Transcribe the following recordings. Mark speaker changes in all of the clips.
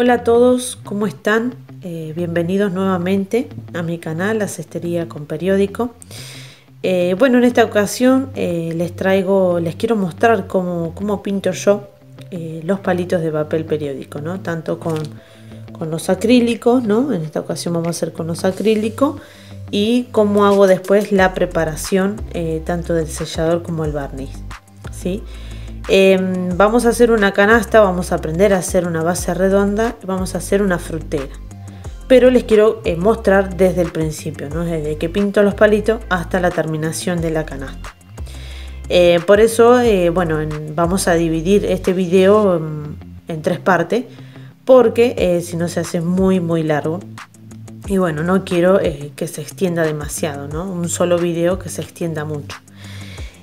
Speaker 1: Hola a todos, ¿cómo están? Bienvenidos nuevamente a mi canal, La Cestería con Periódico. Bueno, en esta ocasión les quiero mostrar cómo pinto yo los palitos de papel periódico, ¿no? Tanto con los acrílicos, ¿no? En esta ocasión vamos a hacer con los acrílicos y cómo hago después la preparación tanto del sellador como el barniz, ¿sí? Vamos a hacer una canasta, vamos a aprender a hacer una base redonda, vamos a hacer una frutera, pero les quiero mostrar desde el principio, ¿no? Desde que pinto los palitos hasta la terminación de la canasta. Por eso bueno, vamos a dividir este video en tres partes, porque si no se hace muy largo y bueno, no quiero que se extienda demasiado, ¿no? Un solo video que se extienda mucho.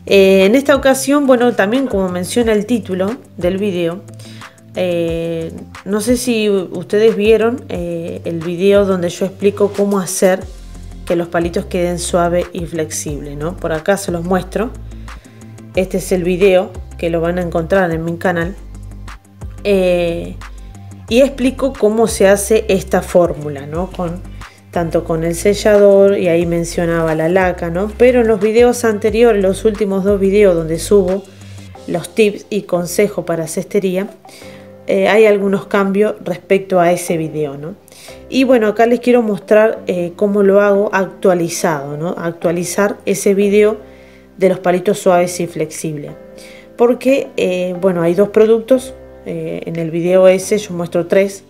Speaker 1: En esta ocasión, bueno, también como menciona el título del video, no sé si ustedes vieron el video donde yo explico cómo hacer que los palitos queden suaves y flexibles, ¿no? Por acá se los muestro. Este es el video que lo van a encontrar en mi canal. Y explico cómo se hace esta fórmula, ¿no? Tanto con el sellador, y ahí mencionaba la laca, ¿no? Pero en los videos anteriores, los últimos dos videos donde subo los tips y consejos para cestería, hay algunos cambios respecto a ese video, ¿no? Y bueno, acá les quiero mostrar cómo lo hago actualizado, ¿no? Actualizar ese video de los palitos suaves y flexibles. Porque, bueno, hay dos productos. En el video ese yo muestro tres.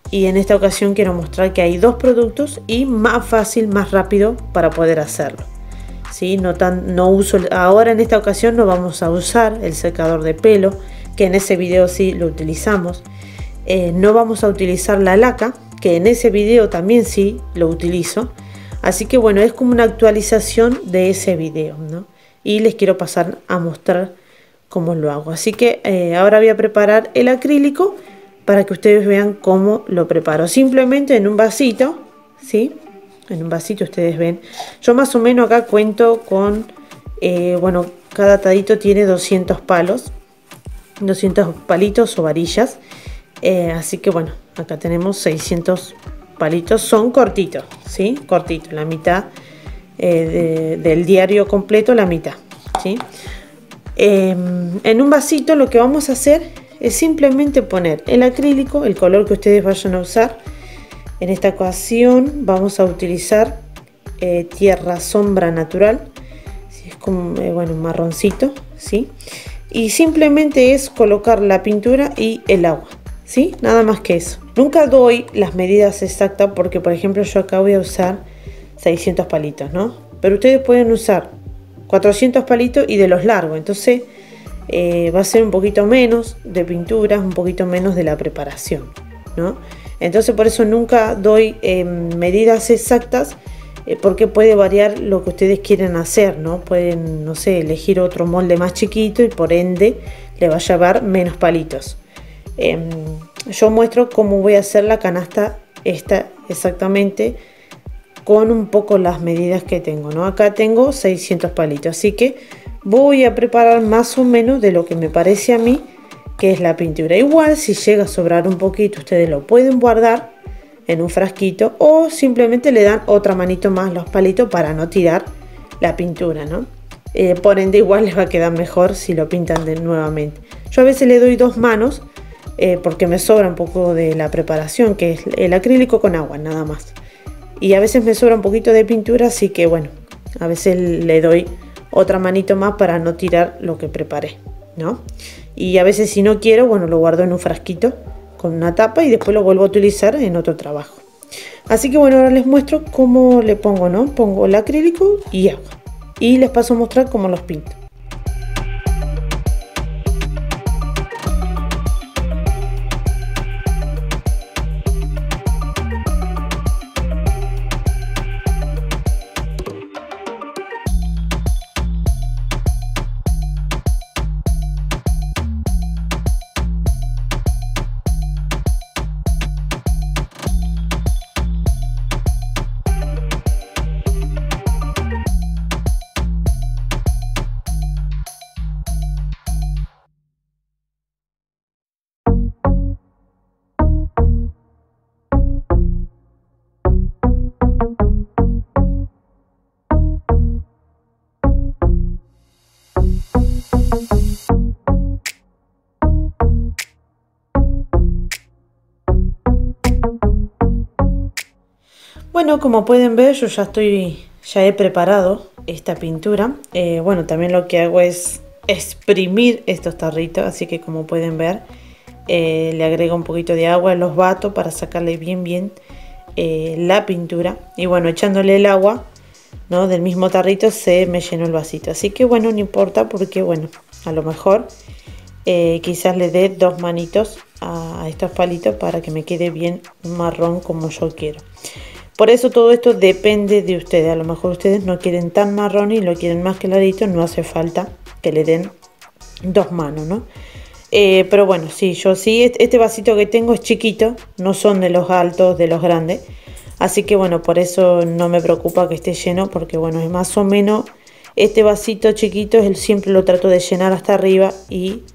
Speaker 1: Y en esta ocasión quiero mostrar que hay dos productos y más fácil, más rápido para poder hacerlo, ¿sí? No uso, ahora en esta ocasión no vamos a usar el secador de pelo, que en ese video sí lo utilizamos. No vamos a utilizar la laca, que en ese video también sí lo utilizo. Así que bueno, es como una actualización de ese video, ¿no? Y les quiero pasar a mostrar cómo lo hago. Así que ahora voy a preparar el acrílico para que ustedes vean cómo lo preparo. Simplemente en un vasito, ¿sí? En un vasito ustedes ven. Yo más o menos acá cuento con, bueno, cada atadito tiene 200 palos, 200 palitos o varillas. Así que bueno, acá tenemos 600 palitos. Son cortitos, ¿sí? Cortitos, la mitad del diario completo, la mitad, ¿sí? En un vasito lo que vamos a hacer es simplemente poner el acrílico, el color que ustedes vayan a usar. En esta ocasión vamos a utilizar tierra sombra natural, es como bueno, un marroncito, ¿sí? Y simplemente es colocar la pintura y el agua, ¿sí? Nada más que eso. Nunca doy las medidas exactas porque, por ejemplo, yo acá voy a usar 600 palitos, ¿no? Pero ustedes pueden usar 400 palitos y de los largos, entonces va a ser un poquito menos de pintura, un poquito menos de la preparación, ¿no? Entonces por eso nunca doy medidas exactas, porque puede variar lo que ustedes quieren hacer, ¿no? Pueden, no sé, elegir otro molde más chiquito y por ende le va a llevar menos palitos. Yo muestro cómo voy a hacer la canasta esta exactamente, con un poco las medidas que tengo, ¿no? Acá tengo 600 palitos, así que voy a preparar más o menos de lo que me parece a mí que es la pintura. Igual si llega a sobrar un poquito, ustedes lo pueden guardar en un frasquito o simplemente le dan otra manito más los palitos para no tirar la pintura, ¿no? Por ende igual les va a quedar mejor si lo pintan nuevamente. Yo a veces le doy dos manos porque me sobra un poco de la preparación, que es el acrílico con agua nada más. Y a veces me sobra un poquito de pintura, así que bueno, a veces le doy otra manito más para no tirar lo que preparé, ¿no? Y a veces si no quiero, bueno, lo guardo en un frasquito con una tapa y después lo vuelvo a utilizar en otro trabajo. Así que bueno, ahora les muestro cómo le pongo, ¿no? Pongo el acrílico y agua. Y les paso a mostrar cómo los pinto. Bueno, como pueden ver, yo ya he preparado esta pintura. Bueno, también lo que hago es exprimir estos tarritos, así que como pueden ver, le agrego un poquito de agua, los bato para sacarle bien la pintura. Y bueno, echándole el agua, ¿no?, del mismo tarrito se me llenó el vasito. Así que bueno, no importa, porque bueno, a lo mejor quizás le dé 2 manitos a estos palitos para que me quede bien marrón como yo quiero. Por eso todo esto depende de ustedes. A lo mejor ustedes no quieren tan marrón y lo quieren más clarito, no hace falta que le den 2 manos, ¿no? Pero bueno, sí, yo sí, este vasito que tengo es chiquito, no son de los altos, de los grandes. Así que bueno, por eso no me preocupa que esté lleno, porque bueno, es más o menos este vasito chiquito, siempre lo trato de llenar hasta arriba y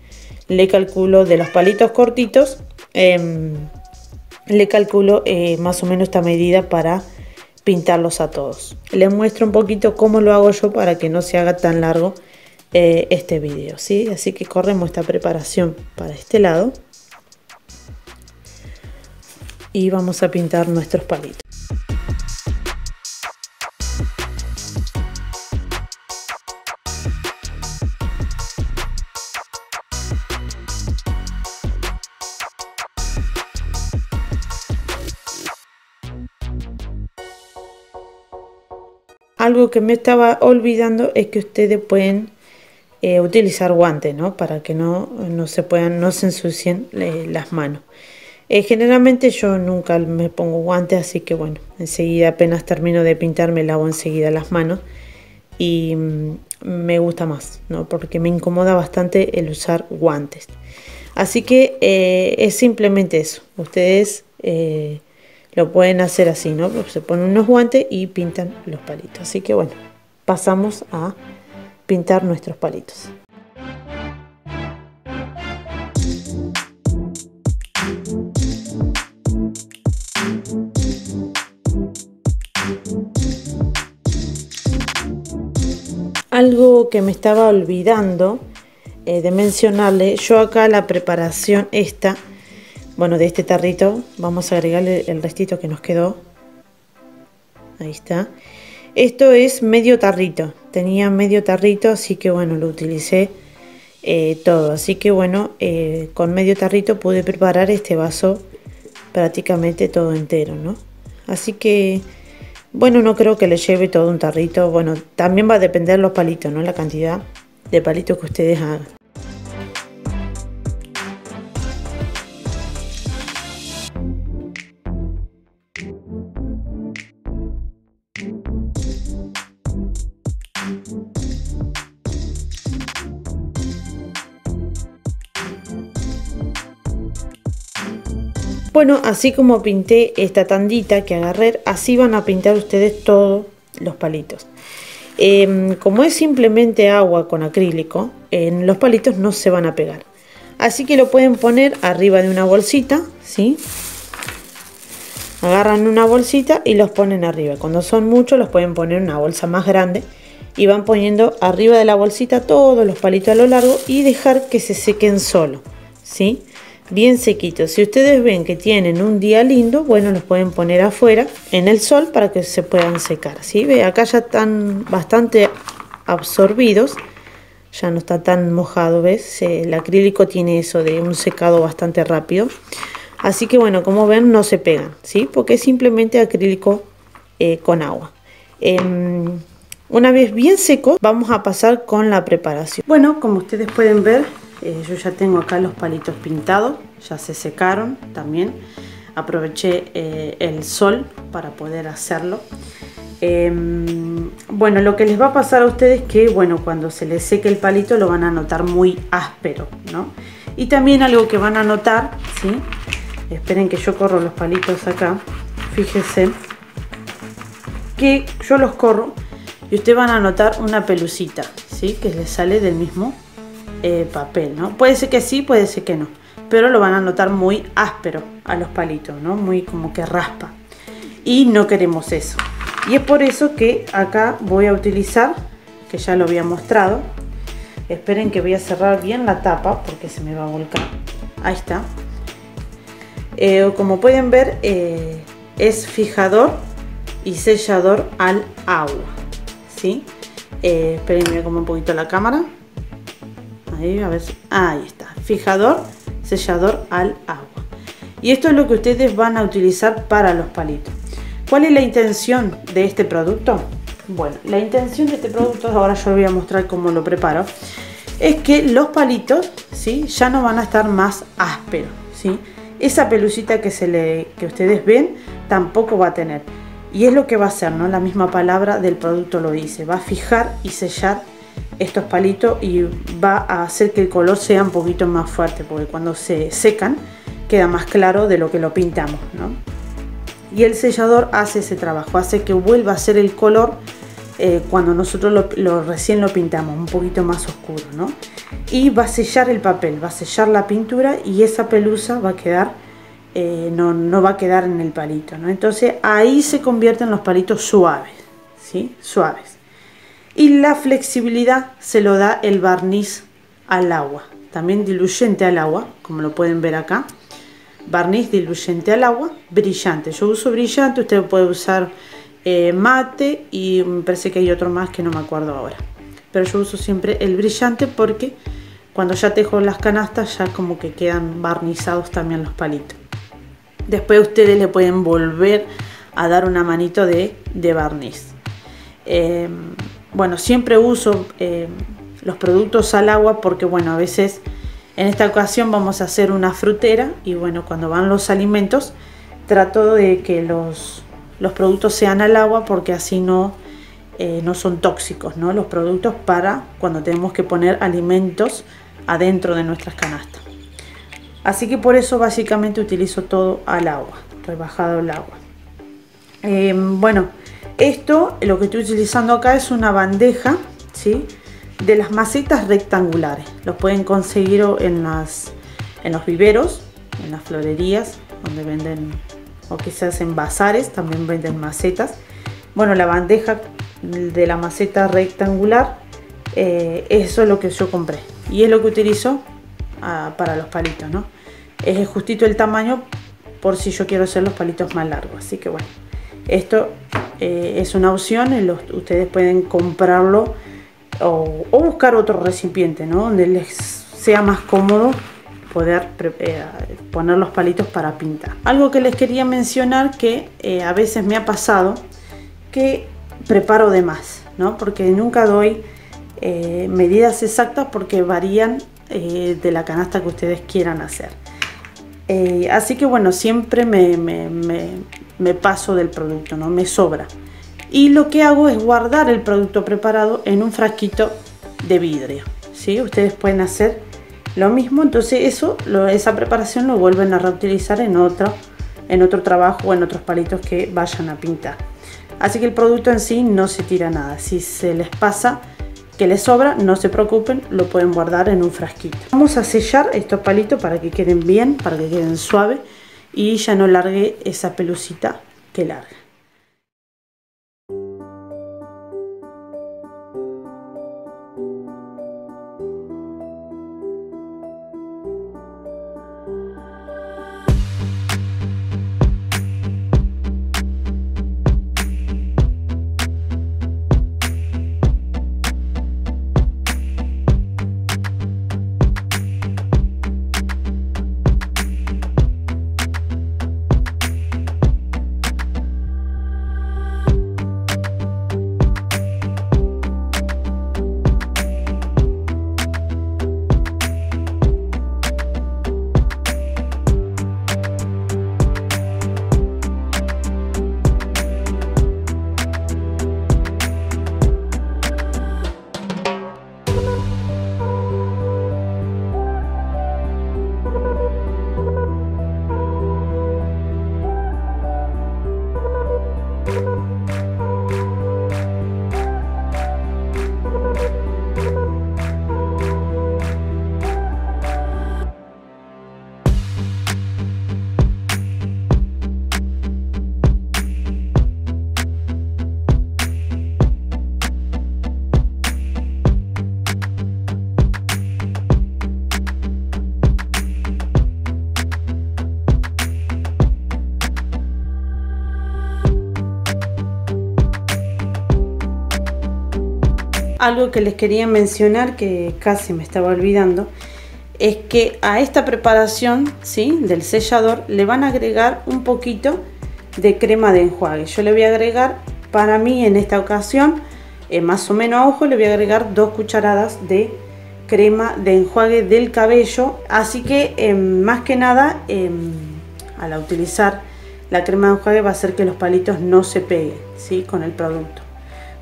Speaker 1: le calculo de los palitos cortitos, le calculo más o menos esta medida para pintarlos a todos. Les muestro un poquito cómo lo hago yo para que no se haga tan largo este video, ¿sí? Así que corremos esta preparación para este lado y vamos a pintar nuestros palitos. Algo que me estaba olvidando es que ustedes pueden utilizar guantes, ¿no? Para que no se ensucien las manos. Generalmente yo nunca me pongo guantes, así que bueno, enseguida apenas termino de pintar me lavo enseguida las manos y me gusta más, ¿no? Porque me incomoda bastante el usar guantes. Así que es simplemente eso. Ustedes lo pueden hacer así, ¿no? Se ponen unos guantes y pintan los palitos. Así que bueno, pasamos a pintar nuestros palitos. Algo que me estaba olvidando de mencionarle, yo acá la preparación esta, bueno, de este tarrito, vamos a agregarle el restito que nos quedó. Ahí está. Esto es medio tarrito, tenía medio tarrito, así que bueno, lo utilicé todo. Así que bueno, con medio tarrito pude preparar este vaso prácticamente todo entero, ¿no? Así que bueno, no creo que le lleve todo un tarrito. Bueno, también va a depender los palitos, ¿no? La cantidad de palitos que ustedes hagan. Bueno, así como pinté esta tandita que agarré, así van a pintar ustedes todos los palitos. Como es simplemente agua con acrílico, los palitos no se van a pegar. Así que lo pueden poner arriba de una bolsita, ¿sí? Agarran una bolsita y los ponen arriba. Cuando son muchos los pueden poner en una bolsa más grande y van poniendo arriba de la bolsita todos los palitos a lo largo y dejar que se sequen solo, ¿sí? Bien sequitos. Si ustedes ven que tienen un día lindo, bueno, los pueden poner afuera en el sol para que se puedan secar, ¿sí? Ve, acá ya están bastante absorbidos, ya no está tan mojado, ¿ves? El acrílico tiene eso de un secado bastante rápido, así que bueno, como ven, no se pegan, ¿sí? Porque es simplemente acrílico con agua. Una vez bien secos, vamos a pasar con la preparación. Bueno, como ustedes pueden ver, yo ya tengo acá los palitos pintados, ya se secaron también. Aproveché el sol para poder hacerlo. Bueno, lo que les va a pasar a ustedes es que, bueno, cuando se les seque el palito lo van a notar muy áspero, ¿no? Y también algo que van a notar, ¿sí? Esperen que yo corro los palitos acá. Fíjense que yo los corro y ustedes van a notar una pelucita, ¿sí? Que les sale del mismo papel, ¿no? Puede ser que sí, puede ser que no, pero lo van a notar muy áspero a los palitos, ¿no? Muy como que raspa, y no queremos eso. Y es por eso que acá voy a utilizar, que ya lo había mostrado, esperen que voy a cerrar bien la tapa porque se me va a volcar. Ahí está. Como pueden ver, es fijador y sellador al agua, ¿sí? Espérenme como un poquito la cámara. Ahí, a ver, ahí está. Fijador, sellador al agua. Y esto es lo que ustedes van a utilizar para los palitos. ¿Cuál es la intención de este producto? Bueno, la intención de este producto, ahora yo les voy a mostrar cómo lo preparo, es que los palitos, ¿sí?, ya no van a estar más ásperos, ¿sí? Esa pelucita que ustedes ven tampoco va a tener. Y es lo que va a hacer, ¿no? La misma palabra del producto lo dice. Va a fijar y sellar estos palitos y va a hacer que el color sea un poquito más fuerte, porque cuando se secan queda más claro de lo que lo pintamos, ¿no? Y el sellador hace ese trabajo, hace que vuelva a ser el color cuando nosotros recién lo pintamos, un poquito más oscuro, ¿no? Y va a sellar el papel, va a sellar la pintura y esa pelusa va a quedar, no va a quedar en el palito, ¿no? Entonces ahí se convierten los palitos suaves, ¿sí? Suaves. Y la flexibilidad se lo da el barniz al agua, también diluyente al agua, como lo pueden ver acá. Barniz diluyente al agua, brillante. Yo uso brillante, usted puede usar mate y me parece que hay otro más que no me acuerdo ahora. Pero yo uso siempre el brillante porque cuando ya tejo las canastas ya como que quedan barnizados también los palitos. Después ustedes le pueden volver a dar una manito de barniz. Bueno, siempre uso los productos al agua porque, bueno, a veces en esta ocasión vamos a hacer una frutera y, bueno, cuando van los alimentos trato de que los productos sean al agua porque así no son tóxicos, ¿no? Los productos para cuando tenemos que poner alimentos adentro de nuestras canastas. Así que por eso básicamente utilizo todo al agua, rebajado el agua. Bueno, esto lo que estoy utilizando acá es una bandeja, ¿sí?, de las macetas rectangulares. Los pueden conseguir en los viveros, en las florerías donde venden, o quizás en bazares también venden macetas. Bueno, la bandeja de la maceta rectangular, eso es lo que yo compré y es lo que utilizo para los palitos, ¿no? Es justito el tamaño por si yo quiero hacer los palitos más largos. Así que, bueno, esto es una opción. Ustedes pueden comprarlo o buscar otro recipiente, ¿no?, donde les sea más cómodo poder poner los palitos para pintar. Algo que les quería mencionar, que a veces me ha pasado que preparo de más, ¿no?, porque nunca doy medidas exactas porque varían de la canasta que ustedes quieran hacer. Así que, bueno, siempre me paso del producto, ¿no?, me sobra. Y lo que hago es guardar el producto preparado en un frasquito de vidrio, ¿sí? Ustedes pueden hacer lo mismo. Entonces esa preparación lo vuelven a reutilizar en otro trabajo o en otros palitos que vayan a pintar. Así que el producto en sí no se tira nada. Si se les pasa que les sobra, no se preocupen, lo pueden guardar en un frasquito. Vamos a sellar estos palitos para que queden bien, para que queden suaves y ya no largue esa pelucita que larga. Algo que les quería mencionar, que casi me estaba olvidando, es que a esta preparación, ¿sí?, del sellador le van a agregar un poquito de crema de enjuague. Yo le voy a agregar, para mí en esta ocasión, más o menos a ojo, le voy a agregar 2 cucharadas de crema de enjuague del cabello. Así que más que nada, al utilizar la crema de enjuague va a hacer que los palitos no se peguen, ¿sí?, con el producto,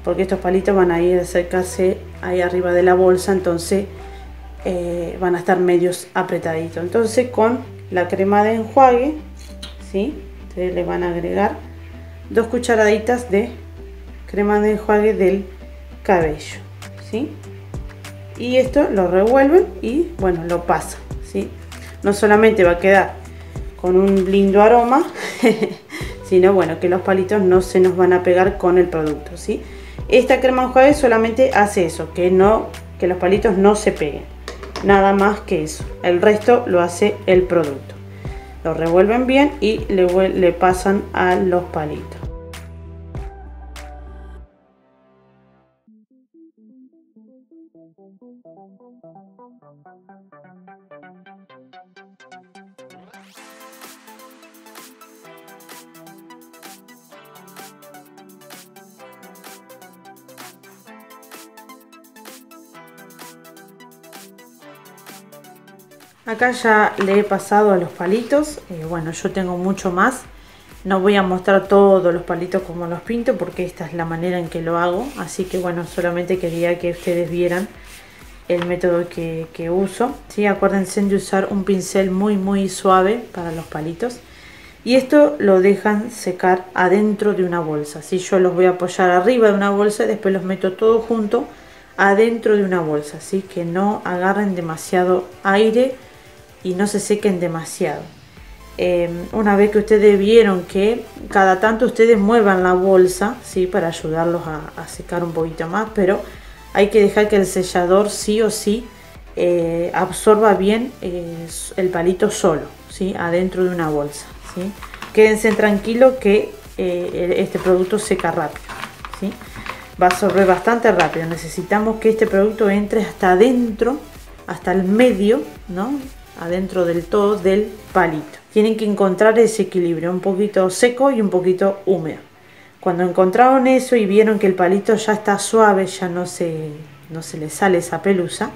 Speaker 1: porque estos palitos van a ir a acercarse ahí arriba de la bolsa, entonces van a estar medios apretaditos. Entonces con la crema de enjuague, ¿sí?, ustedes le van a agregar 2 cucharaditas de crema de enjuague del cabello, ¿sí? Y esto lo revuelven y bueno, lo pasan, ¿sí? No solamente va a quedar con un lindo aroma, sino bueno, que los palitos no se nos van a pegar con el producto, ¿sí? Esta crema de enjuague solamente hace eso, que los palitos no se peguen, nada más que eso. El resto lo hace el producto. Lo revuelven bien y le pasan a los palitos. Acá ya le he pasado a los palitos, bueno, yo tengo mucho más, no voy a mostrar todos los palitos como los pinto porque esta es la manera en que lo hago, así que bueno, solamente quería que ustedes vieran el método que uso, ¿sí? Acuérdense de usar un pincel muy suave para los palitos y esto lo dejan secar adentro de una bolsa, ¿sí? Yo los voy a apoyar arriba de una bolsa y después los meto todo junto adentro de una bolsa, ¿sí? Que no agarren demasiado aire y no se sequen demasiado. Una vez que ustedes vieron que cada tanto ustedes muevan la bolsa, ¿sí?, para ayudarlos a secar un poquito más, pero hay que dejar que el sellador sí o sí absorba bien el palito solo, ¿sí?, adentro de una bolsa, ¿sí? Quédense tranquilos que este producto seca rápido, ¿sí? Va a absorber bastante rápido. Necesitamos que este producto entre hasta adentro, hasta el medio, ¿no?, adentro del todo del palito. Tienen que encontrar ese equilibrio, un poquito seco y un poquito húmedo. Cuando encontraron eso y vieron que el palito ya está suave, ya no se le sale esa pelusa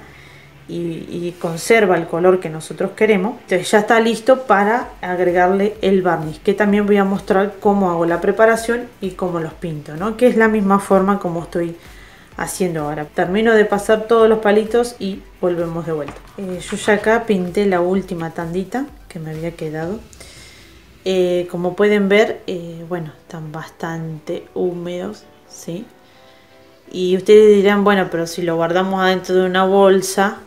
Speaker 1: y conserva el color que nosotros queremos, entonces ya está listo para agregarle el barniz, que también voy a mostrar cómo hago la preparación y cómo los pinto, ¿no?, que es la misma forma como estoy haciendo ahora. Termino de pasar todos los palitos y volvemos de vuelta. Yo ya acá pinté la última tandita que me había quedado. Como pueden ver, bueno, están bastante húmedos, ¿sí? Y ustedes dirán, bueno, pero si lo guardamos adentro de una bolsa,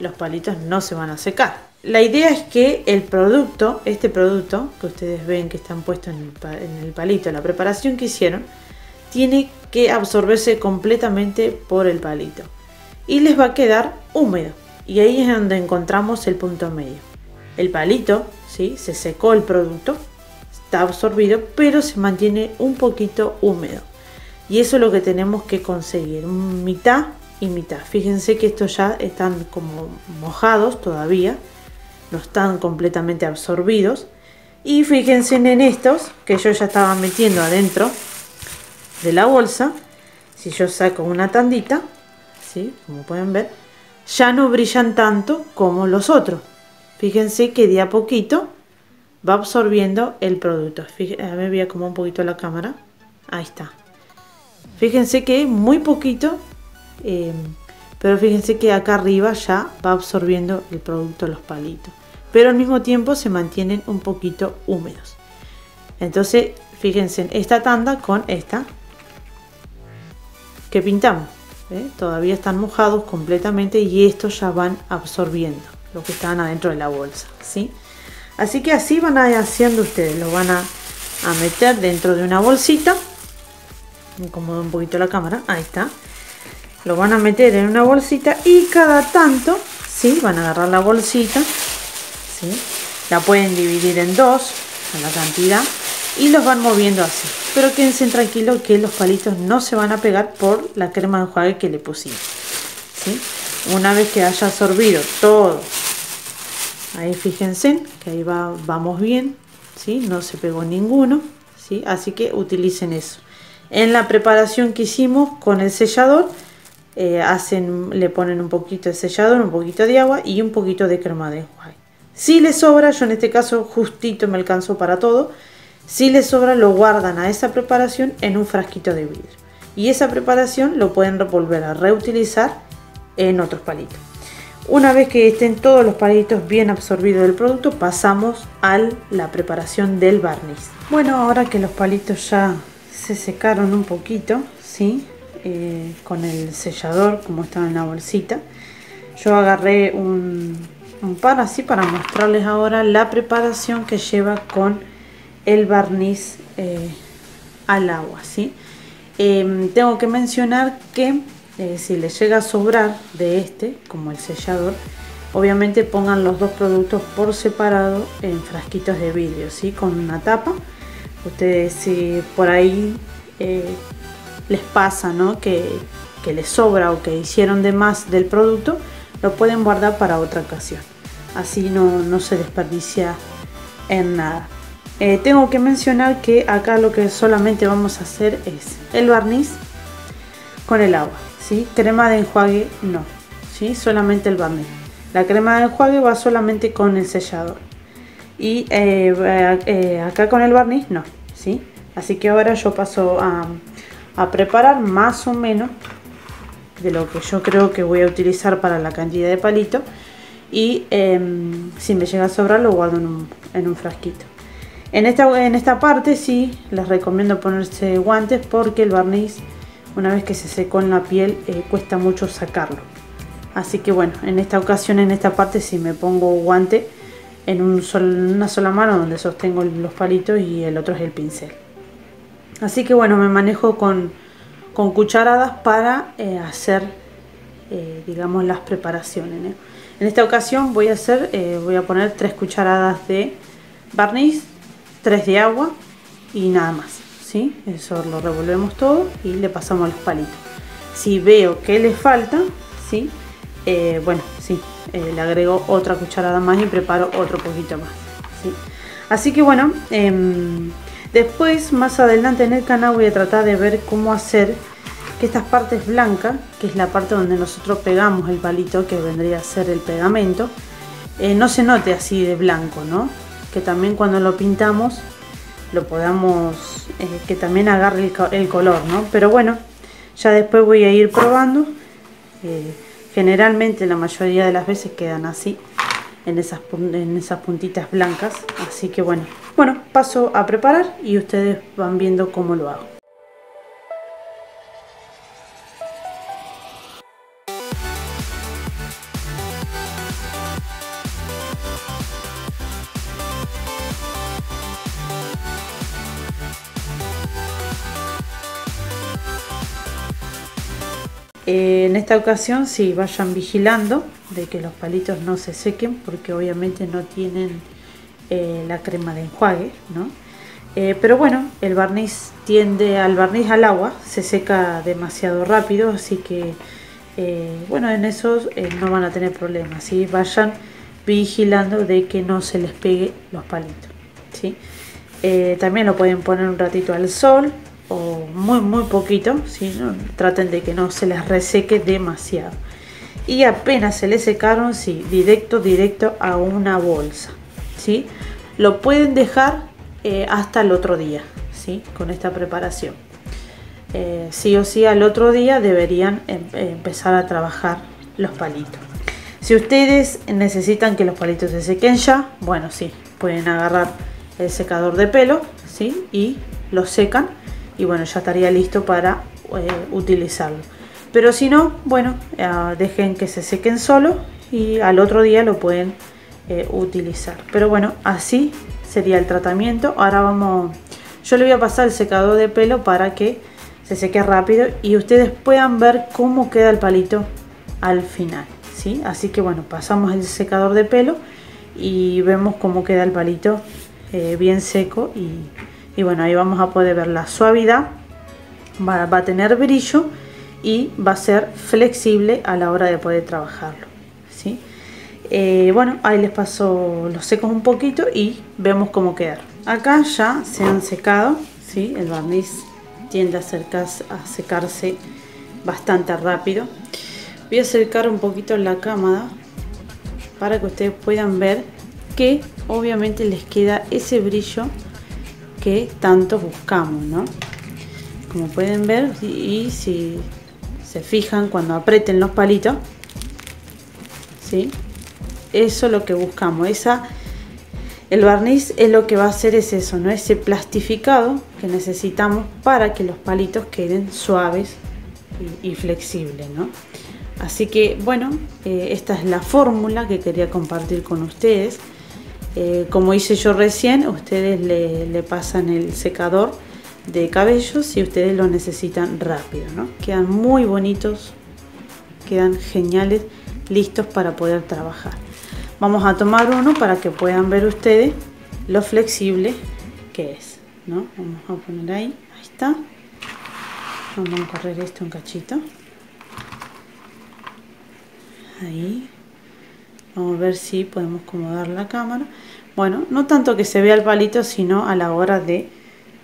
Speaker 1: los palitos no se van a secar. La idea es que el producto, este producto que ustedes ven que están puestos en el palito, la preparación que hicieron, tiene que absorberse completamente por el palito y les va a quedar húmedo, y ahí es donde encontramos el punto medio. El palito, ¿sí?, se secó el producto, está absorbido, pero se mantiene un poquito húmedo, y eso es lo que tenemos que conseguir, mitad y mitad. Fíjense que estos ya están como mojados todavía, no están completamente absorbidos, y fíjense en estos que yo ya estaba metiendo adentro de la bolsa. Si yo saco una tandita, ¿sí?, como pueden ver, ya no brillan tanto como los otros. Fíjense que de a poquito va absorbiendo el producto. A ver, voy a acomodar un poquito la cámara. Ahí está. Fíjense que muy poquito, pero fíjense que acá arriba ya va absorbiendo el producto los palitos, pero al mismo tiempo se mantienen un poquito húmedos. Entonces fíjense en esta tanda con esta que pintamos, todavía están mojados completamente y estos ya van absorbiendo lo que están adentro de la bolsa, ¿sí? Así que así van a ir haciendo ustedes, lo van a meter dentro de una bolsita. Me acomodo un poquito la cámara, ahí está. Lo van a meter en una bolsita y cada tanto, ¿sí?, van a agarrar la bolsita, ¿sí?, la pueden dividir en dos, a la cantidad, y los van moviendo así. Pero quédense tranquilos que los palitos no se van a pegar por la crema de enjuague que le pusimos, ¿sí? Una vez que haya absorbido todo, ahí fíjense que ahí vamos bien, ¿sí? No se pegó ninguno, ¿sí? Así que utilicen eso. En la preparación que hicimos con el sellador, le ponen un poquito de sellador, un poquito de agua y un poquito de crema de enjuague. Si les sobra, yo en este caso justito me alcanzó para todo. Si les sobra, lo guardan a esa preparación en un frasquito de vidrio. Y esa preparación lo pueden volver a reutilizar en otros palitos. Una vez que estén todos los palitos bien absorbidos del producto, pasamos a la preparación del barniz. Bueno, ahora que los palitos ya se secaron un poquito, ¿sí? Con el sellador, como estaba en la bolsita, yo agarré un par así para mostrarles ahora la preparación que lleva con el barniz al agua, ¿sí? Tengo que mencionar que si les llega a sobrar de como el sellador, obviamente pongan los dos productos por separado en frasquitos de vidrio, ¿sí? Con una tapa. Ustedes, si por ahí les pasa, ¿no? que les sobra o que hicieron de más del producto, lo pueden guardar para otra ocasión. Así no se desperdicia en nada. Tengo que mencionar que acá lo que solamente vamos a hacer es el barniz con el agua, ¿sí? Crema de enjuague no, ¿sí? Solamente el barniz. La crema de enjuague va solamente con el sellador. Y acá con el barniz no, ¿sí? Así que ahora yo paso a preparar más o menos de lo que yo creo que voy a utilizar para la cantidad de palitos. Y si me llega a sobrar, lo guardo en un frasquito. En esta parte sí les recomiendo ponerse guantes, porque el barniz, una vez que se secó en la piel, cuesta mucho sacarlo. Así que bueno, en esta ocasión, en esta parte sí me pongo guante en una sola mano, donde sostengo los palitos, y el otro es el pincel. Así que bueno, me manejo con cucharadas para hacer digamos las preparaciones, ¿eh? En esta ocasión voy a poner 3 cucharadas de barniz, 3 de agua y nada más, ¿sí? Eso lo revolvemos todo y le pasamos a los palitos. Si veo que le falta, ¿sí? Bueno, sí, le agrego otra cucharada más y preparo otro poquito más, ¿sí? Así que bueno, después más adelante en el canal voy a tratar de ver cómo hacer que estas partes blancas, que es la parte donde nosotros pegamos el palito, que vendría a ser el pegamento, no se note así de blanco, ¿no? Que también cuando lo pintamos lo podamos, que también agarre el color, ¿no? Pero bueno, ya después voy a ir probando. Generalmente la mayoría de las veces quedan así, en esas puntitas blancas. Así que bueno, paso a preparar y ustedes van viendo cómo lo hago. En esta ocasión sí, vayan vigilando de que los palitos no se sequen, porque obviamente no tienen la crema de enjuague, ¿no? Pero bueno, el barniz al agua, se seca demasiado rápido, así que bueno, en eso no van a tener problemas, ¿sí? Vayan vigilando de que no se les pegue los palitos, ¿sí? También lo pueden poner un ratito al sol, o muy poquito, ¿sí? No, traten de que no se les reseque demasiado. Y apenas se les secaron, sí, directo a una bolsa, ¿sí? Lo pueden dejar hasta el otro día, ¿sí? Con esta preparación. Sí o sí al otro día deberían empezar a trabajar los palitos. Si ustedes necesitan que los palitos se sequen ya, bueno, sí, pueden agarrar el secador de pelo, ¿sí? Y los secan. Y bueno, ya estaría listo para utilizarlo. Pero si no, bueno, dejen que se sequen solo y al otro día lo pueden utilizar. Pero bueno, así sería el tratamiento. Ahora yo le voy a pasar el secador de pelo para que se seque rápido y ustedes puedan ver cómo queda el palito al final, ¿sí? Así que bueno, pasamos el secador de pelo y vemos cómo queda el palito bien seco y y bueno, ahí vamos a poder ver la suavidad, va a tener brillo y va a ser flexible a la hora de poder trabajarlo, ¿sí? Bueno, ahí les paso los secos un poquito y vemos cómo quedaron. Acá ya se han secado, ¿sí? El barniz tiende a secarse bastante rápido. Voy a acercar un poquito la cámara para que ustedes puedan ver que obviamente les queda ese brillo que tanto buscamos, ¿no? Como pueden ver, y si se fijan cuando aprieten los palitos, ¿sí? Eso es lo que buscamos. El barniz es lo que va a hacer es eso, ¿no? Ese plastificado que necesitamos para que los palitos queden suaves y flexibles, ¿no? Así que bueno, esta es la fórmula que quería compartir con ustedes. Como hice yo recién, ustedes le pasan el secador de cabello si ustedes lo necesitan rápido, ¿no? Quedan muy bonitos, quedan geniales, listos para poder trabajar. Vamos a tomar uno para que puedan ver ustedes lo flexible que es, ¿no? Vamos a poner ahí está. Vamos a correr esto un cachito. Ahí. Vamos a ver si podemos acomodar la cámara. Bueno, no tanto que se vea el palito, sino a la hora de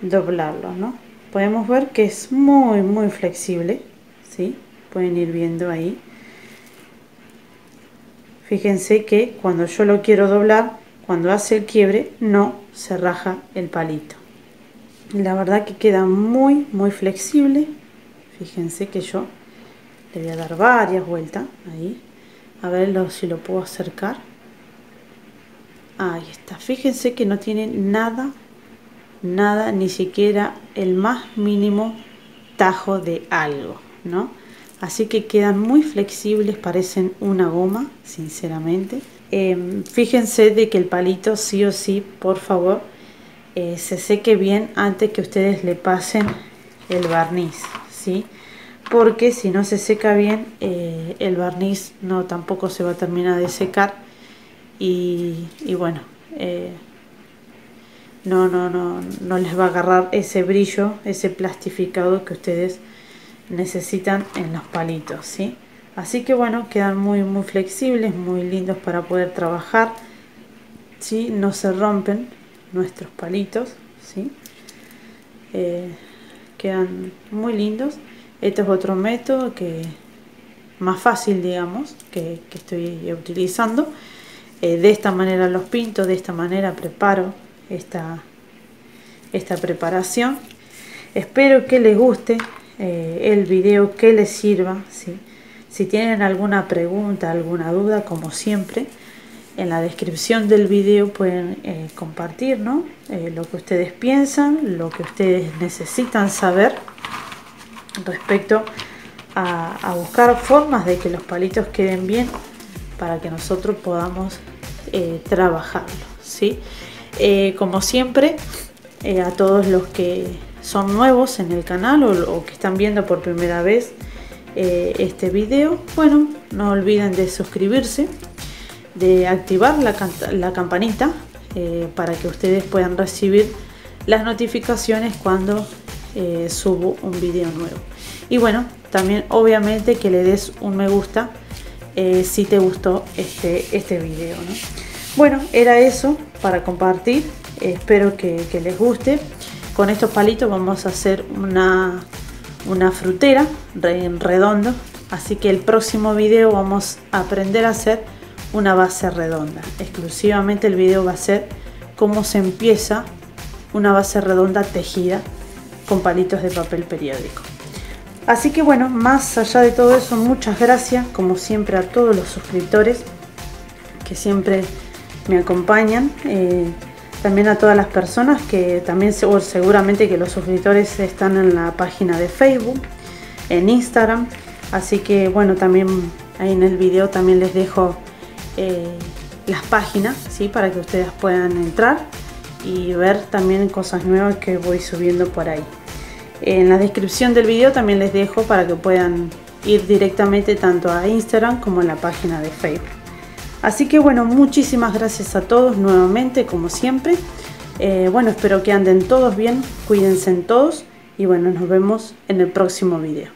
Speaker 1: doblarlo, ¿no? Podemos ver que es muy flexible, ¿sí? Pueden ir viendo ahí. Fíjense que cuando yo lo quiero doblar, cuando hace el quiebre, no se raja el palito. La verdad que queda muy flexible. Fíjense que yo le voy a dar varias vueltas ahí. A ver si lo puedo acercar. Ahí está. Fíjense que no tiene nada, ni siquiera el más mínimo tajo de algo, ¿no? Así que quedan muy flexibles, parecen una goma, sinceramente. Fíjense de que el palito sí o sí, por favor, se seque bien antes que ustedes le pasen el barniz, ¿sí? Porque si no se seca bien, el barniz tampoco se va a terminar de secar y bueno, no les va a agarrar ese brillo, ese plastificado que ustedes necesitan en los palitos, ¿sí? Así que bueno, quedan muy flexibles, muy lindos para poder trabajar, ¿sí? No se rompen nuestros palitos, ¿sí? Quedan muy lindos. Este es otro método más fácil, digamos, que estoy utilizando. De esta manera los pinto, de esta manera preparo esta preparación. Espero que les guste el video, que les sirva, ¿sí? Si tienen alguna pregunta, alguna duda, como siempre, en la descripción del video pueden compartir, ¿no? Lo que ustedes piensan, lo que ustedes necesitan saber respecto a buscar formas de que los palitos queden bien para que nosotros podamos trabajarlo, ¿sí? Como siempre, a todos los que son nuevos en el canal o que están viendo por primera vez este video, bueno, no olviden de suscribirse, de activar la campanita para que ustedes puedan recibir las notificaciones cuando subo un video nuevo. Y bueno, también obviamente que le des un me gusta si te gustó este video, ¿no? Bueno, era eso para compartir. Espero que les guste. Con estos palitos vamos a hacer una frutera en redondo, así que el próximo video vamos a aprender a hacer una base redonda. Exclusivamente el video va a ser cómo se empieza una base redonda tejida con palitos de papel periódico. Así que bueno, más allá de todo eso, muchas gracias como siempre a todos los suscriptores que siempre me acompañan, también a todas las personas que también seguramente que los suscriptores están en la página de Facebook, en Instagram, así que bueno, también ahí en el video también les dejo las páginas, ¿sí? Para que ustedes puedan entrar y ver también cosas nuevas que voy subiendo por ahí. En la descripción del video también les dejo para que puedan ir directamente tanto a Instagram como a la página de Facebook. Así que bueno, muchísimas gracias a todos nuevamente, como siempre. Bueno, espero que anden todos bien, cuídense en todos y bueno, nos vemos en el próximo video.